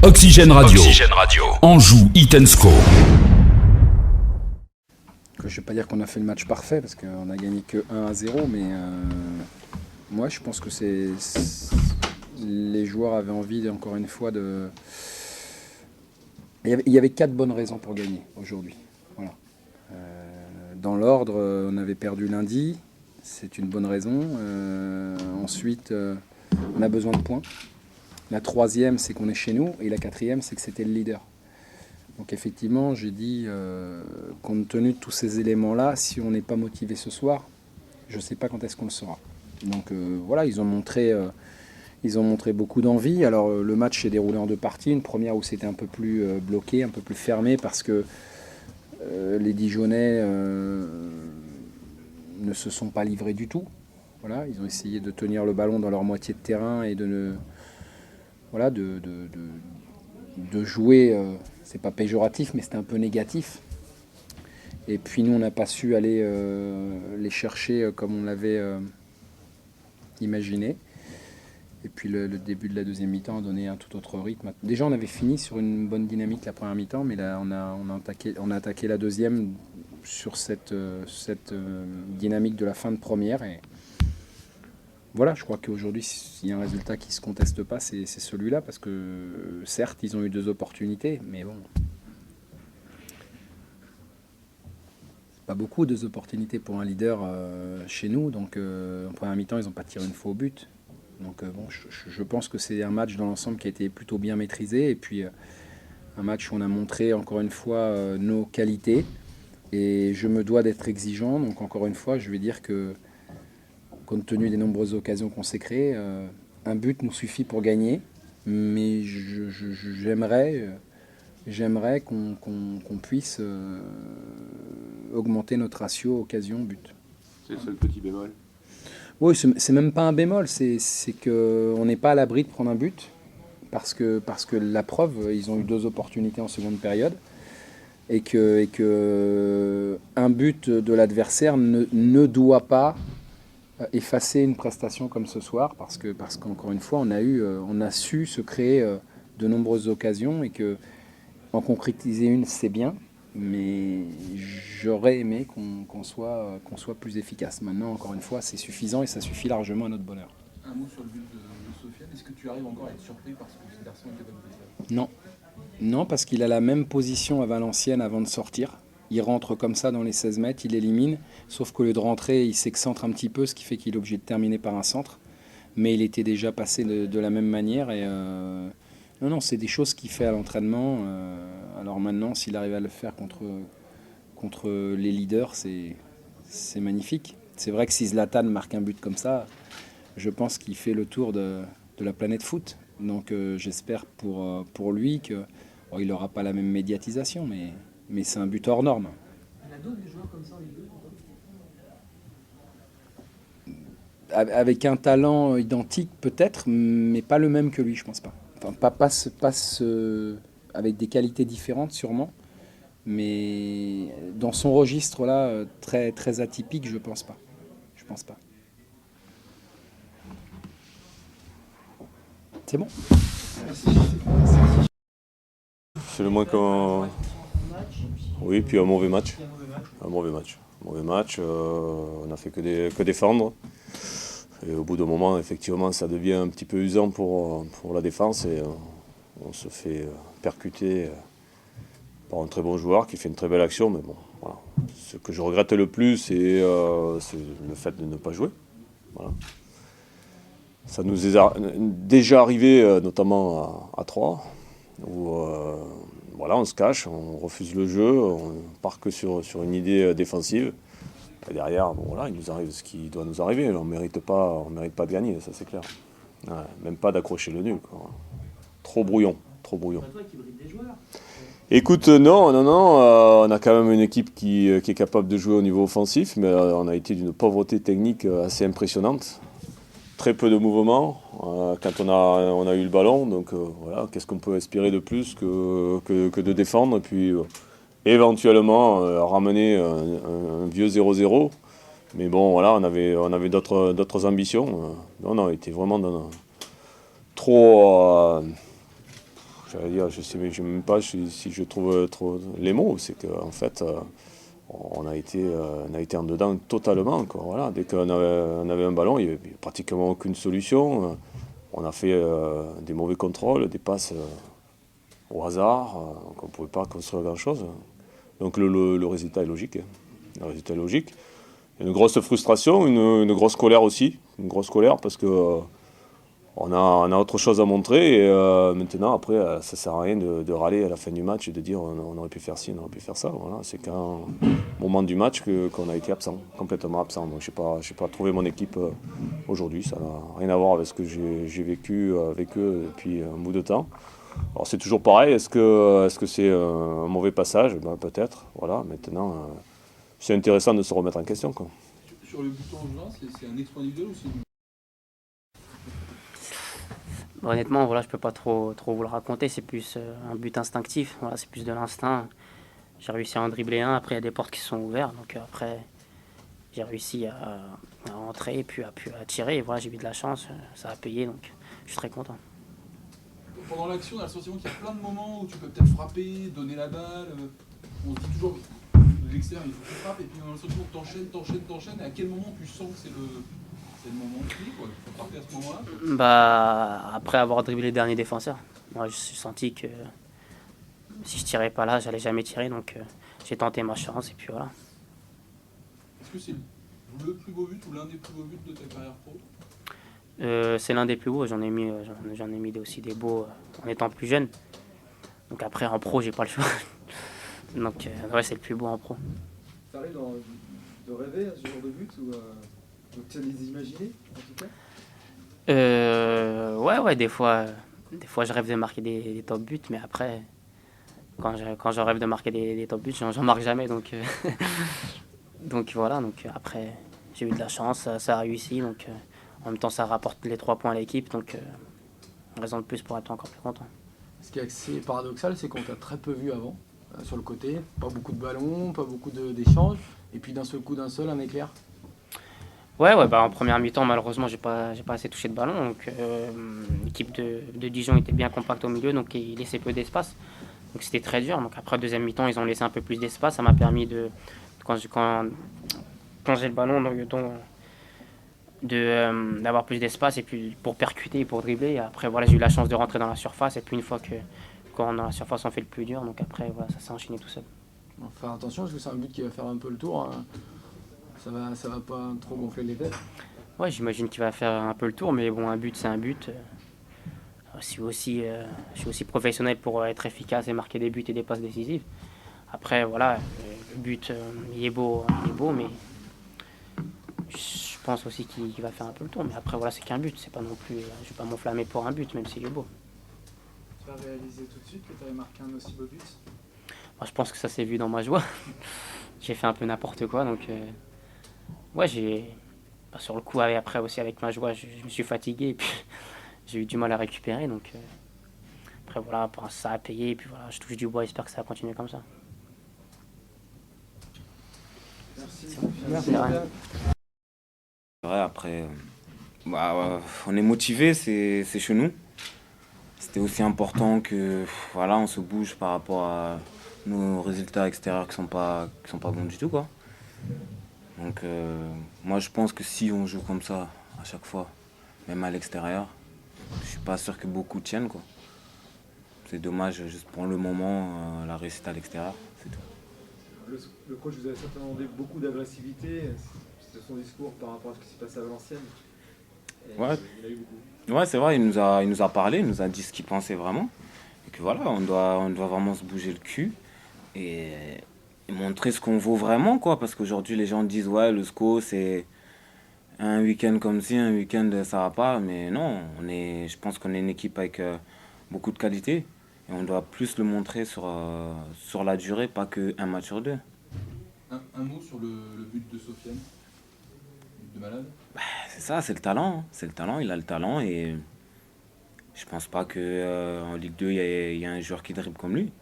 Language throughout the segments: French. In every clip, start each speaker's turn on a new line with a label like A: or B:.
A: Oxygène Radio. Anjou Hit & Score.
B: Je ne vais pas dire qu'on a fait le match parfait parce qu'on a gagné que 1-0, mais moi je pense que les joueurs avaient envie encore une fois de... Il y avait 4 bonnes raisons pour gagner aujourd'hui. Voilà. Dans l'ordre, on avait perdu lundi, c'est une bonne raison. Ensuite, on a besoin de points. La troisième, c'est qu'on est chez nous. Et la quatrième, c'est que c'était le leader. Donc effectivement, j'ai dit, compte tenu de tous ces éléments-là, si on n'est pas motivé ce soir, je ne sais pas quand est-ce qu'on le sera. Donc voilà, ils ont montré beaucoup d'envie. Alors le match s'est déroulé en 2 parties. Une première où c'était un peu plus bloqué, un peu plus fermé, parce que les Dijonais ne se sont pas livrés du tout. Voilà, ils ont essayé de tenir le ballon dans leur moitié de terrain et de jouer, c'est pas péjoratif, mais c'était un peu négatif. Et puis nous, on n'a pas su aller les chercher comme on l'avait imaginé. Et puis le début de la deuxième mi-temps a donné un tout autre rythme. Déjà, on avait fini sur une bonne dynamique la première mi-temps, mais là, on a attaqué la deuxième sur cette dynamique de la fin de première. Et voilà, je crois qu'aujourd'hui, s'il y a un résultat qui ne se conteste pas, c'est celui-là, parce que certes, ils ont eu 2 opportunités, mais bon, c'est pas beaucoup 2 opportunités pour un leader chez nous. Donc en première mi-temps, ils n'ont pas tiré une fois au but. Donc bon, je pense que c'est un match dans l'ensemble qui a été plutôt bien maîtrisé, et puis un match où on a montré encore une fois nos qualités, et je me dois d'être exigeant. Donc encore une fois, je vais dire que compte tenu des nombreuses occasions qu'on s'est créées, un but nous suffit pour gagner, mais j'aimerais qu'on puisse augmenter notre ratio occasion-but.
C: C'est le seul petit bémol.
B: Oui, c'est même pas un bémol, c'est qu'on n'est pas à l'abri de prendre un but, parce que la preuve, ils ont eu 2 opportunités en seconde période, et que un but de l'adversaire ne doit pas effacer une prestation comme ce soir, parce qu'encore une fois, on a su se créer de nombreuses occasions, et que en concrétiser une, c'est bien, mais j'aurais aimé qu'on soit plus efficace. Maintenant, encore une fois, c'est suffisant et ça suffit largement à notre bonheur.
D: Un mot sur le but de Sofiane. Est-ce que tu arrives encore à être surpris parce que ce garçon était bonne position ?
B: Non. Non, parce qu'il a la même position à Valenciennes avant de sortir. Il rentre comme ça dans les 16 mètres, il élimine, sauf qu'au lieu de rentrer, il s'excentre un petit peu, ce qui fait qu'il est obligé de terminer par un centre. Mais il était déjà passé de la même manière. Et non, c'est des choses qu'il fait à l'entraînement. Alors maintenant, s'il arrive à le faire contre les leaders, c'est magnifique. C'est vrai que si Zlatan marque un but comme ça, je pense qu'il fait le tour de la planète foot. Donc j'espère pour lui qu'il n'aura pas la même médiatisation, mais c'est un but hors norme.
D: Il y en a d'autres des joueurs comme ça en Ligue 2 ?
B: Avec un talent identique peut-être, mais pas le même que lui, je pense pas. Enfin, avec des qualités différentes sûrement, mais dans son registre là, très, très atypique, je pense pas. C'est bon ?
C: C'est le moins qu'on... Oui, puis un mauvais match. On a fait que défendre. Et au bout d'un moment, effectivement, ça devient un petit peu usant pour la défense, et on se fait percuter par un très bon joueur qui fait une très belle action. Mais bon, voilà. Ce que je regrette le plus, c'est le fait de ne pas jouer. Voilà. Ça nous est déjà arrivé, notamment à 3, où voilà, on se cache, on refuse le jeu, on part que sur une idée défensive. Et derrière, bon, voilà, il nous arrive ce qui doit nous arriver. On ne mérite pas de gagner, ça c'est clair. Ouais, même pas d'accrocher le nul, quoi. Trop brouillon.
D: C'est pas toi qui bride des joueurs.
C: Écoute, non, on a quand même une équipe qui est capable de jouer au niveau offensif, mais on a été d'une pauvreté technique assez impressionnante. Très peu de mouvements quand on a eu le ballon, donc voilà, qu'est-ce qu'on peut espérer de plus que de défendre, et puis éventuellement ramener un vieux 0-0. Mais bon, voilà, on avait d'autres ambitions. Non, on était vraiment trop... j'allais dire, je sais même pas si je trouve trop les mots, c'est qu'en fait, on a été en dedans totalement, quoi. Voilà. Dès on avait un ballon, il n'y avait pratiquement aucune solution. On a fait des mauvais contrôles, des passes au hasard, donc on ne pouvait pas construire grand-chose. Donc le résultat est logique. Hein. Le résultat est logique. Une grosse frustration, une grosse colère aussi. Une grosse colère parce que on a autre chose à montrer. Et maintenant, après, ça ne sert à rien de râler à la fin du match et de dire on aurait pu faire ci, on aurait pu faire ça. Voilà. C'est qu'à un moment du match qu'on a été absent, complètement absent. Donc je n'ai pas trouvé mon équipe aujourd'hui. Ça n'a rien à voir avec ce que j'ai vécu avec eux depuis un bout de temps. Alors c'est toujours pareil. Est-ce que c'est un mauvais passage? Ben, peut-être. Voilà. Maintenant, c'est intéressant de se remettre en question, quoi.
D: Sur le but en juin, c'est un exploit individuel ou c'est une...
E: Honnêtement, voilà, je peux pas trop vous le raconter. C'est plus un but instinctif. Voilà, c'est plus de l'instinct. J'ai réussi à en dribbler un. Après, il y a des portes qui se sont ouvertes. Donc après, j'ai réussi à entrer et puis à tirer. Et voilà, j'ai eu de la chance. Ça a payé. Donc je suis très content.
D: Pendant l'action, on a le sentiment qu'il y a plein de moments où tu peux peut-être frapper, donner la balle. On se dit toujours, de l'extérieur, il faut que tu frappes. Et puis on a le sentiment que t'enchaînes. Et à quel moment tu sens que c'est le moment clé, quoi? Il faut frapper à ce moment-là.
E: Bah, après avoir dribblé les derniers défenseurs, moi, j'ai senti que si je tirais pas là, j'allais jamais tirer. Donc j'ai tenté ma chance. Et puis voilà.
D: Est-ce que c'est le plus beau but ou l'un des plus beaux buts de ta carrière pro?
E: C'est l'un des plus beaux. J'en ai mis aussi des beaux en étant plus jeune. Donc après, en pro, j'ai pas le choix. Donc ouais, c'est le plus beau en pro.
F: Ça arrive de rêver à ce genre de but ou de les imaginer en tout cas?
E: Ouais, des fois je rêve de marquer des top buts, mais après, quand je rêve de marquer des top buts, j'en marque jamais. Donc, donc voilà, donc après, j'ai eu de la chance, ça a réussi. Donc en même temps, ça rapporte les 3 points à l'équipe. Donc raison de plus pour être encore plus content.
G: Ce qui est assez paradoxal, c'est qu'on t'a très peu vu avant, sur le côté. Pas beaucoup de ballons, pas beaucoup d'échanges. Et puis d'un seul coup, un éclair.
E: Ouais, bah en première mi-temps, malheureusement, j'ai pas assez touché de ballon. Donc l'équipe de Dijon était bien compacte au milieu, donc il laissait peu d'espace. Donc c'était très dur. Donc après, deuxième mi-temps, ils ont laissé un peu plus d'espace. Ça m'a permis quand j'ai le ballon, d'avoir plus d'espace et puis pour percuter, pour dribbler. Et après, voilà, j'ai eu la chance de rentrer dans la surface. Et puis une fois quand dans la surface, on fait le plus dur. Donc après, voilà, ça s'est enchaîné tout seul.
G: Faut faire attention, parce que c'est un but qui va faire un peu le tour. Hein. Ça va pas trop gonfler les têtes.
E: Ouais, j'imagine qu'il va faire un peu le tour, mais bon, un but, c'est un but. Je suis aussi professionnel pour être efficace et marquer des buts et des passes décisives. Après, voilà, le but, il est beau, mais je pense aussi qu'il va faire un peu le tour. Mais après, voilà, c'est qu'un but. C'est pas non plus, je vais pas m'enflammer pour un but, même s'il est beau.
F: Tu as réalisé tout de suite que tu avais marqué un aussi beau but?
E: Moi, je pense que ça s'est vu dans ma joie. J'ai fait un peu n'importe quoi, donc ouais, sur le coup, après aussi avec ma joie, je me suis fatigué et puis j'ai eu du mal à récupérer. Donc après, voilà, ça a payé et puis voilà, je touche du bois, j'espère que ça va continuer comme ça.
F: Merci.
E: Merci. De rien.
H: Ouais, après, on est motivé, c'est chez nous. C'était aussi important que voilà, on se bouge par rapport à nos résultats extérieurs qui sont pas bons du tout, quoi. Donc moi je pense que si on joue comme ça à chaque fois, même à l'extérieur, je suis pas sûr que beaucoup tiennent, quoi. C'est dommage juste pour le moment, la réussite à l'extérieur, c'est tout.
F: Le coach vous a certainement demandé beaucoup d'agressivité. C'était son discours par rapport à ce qui s'est passé à Valenciennes. Et
H: Ouais.
F: il a eu beaucoup.
H: Ouais, c'est vrai, il nous a parlé, il nous a dit ce qu'il pensait vraiment. Et que voilà, on doit vraiment se bouger le cul et montrer ce qu'on vaut vraiment, quoi. Parce qu'aujourd'hui, les gens disent, ouais, le SCO, c'est un week-end comme ci, un week-end ça va pas. Mais non, je pense qu'on est une équipe avec beaucoup de qualité. Et on doit plus le montrer sur la durée, pas qu'un match sur deux.
D: Un mot sur le but de Sofiane, but de malade.
H: C'est ça, c'est le talent. Hein. C'est le talent, il a le talent et je pense pas qu'en Ligue 2, il y a un joueur qui dribble comme lui.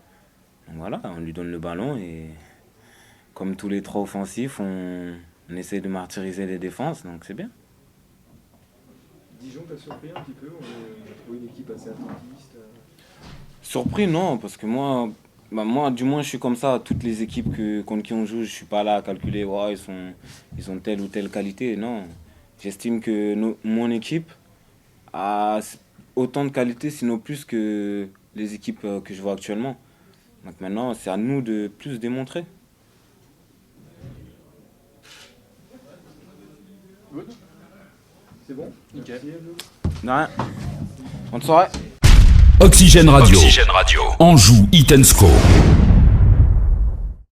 H: Donc voilà, on lui donne le ballon et comme tous les 3 offensifs, on essaie de martyriser les défenses, donc c'est bien.
F: Dijon t'a surpris un petit peu? On a trouvé une équipe assez attentiste.
H: Surpris, non, parce que moi, du moins, je suis comme ça. Toutes les équipes contre qui on joue, je suis pas là à calculer, ouais, ils ont telle ou telle qualité. Non, j'estime que mon équipe a autant de qualité, sinon plus que les équipes que je vois actuellement. Donc maintenant, c'est à nous de plus démontrer.
F: C'est bon?
D: Nickel.
H: De rien. Bonne soirée.
A: Oxygène Radio. Anjou, Hit & Score.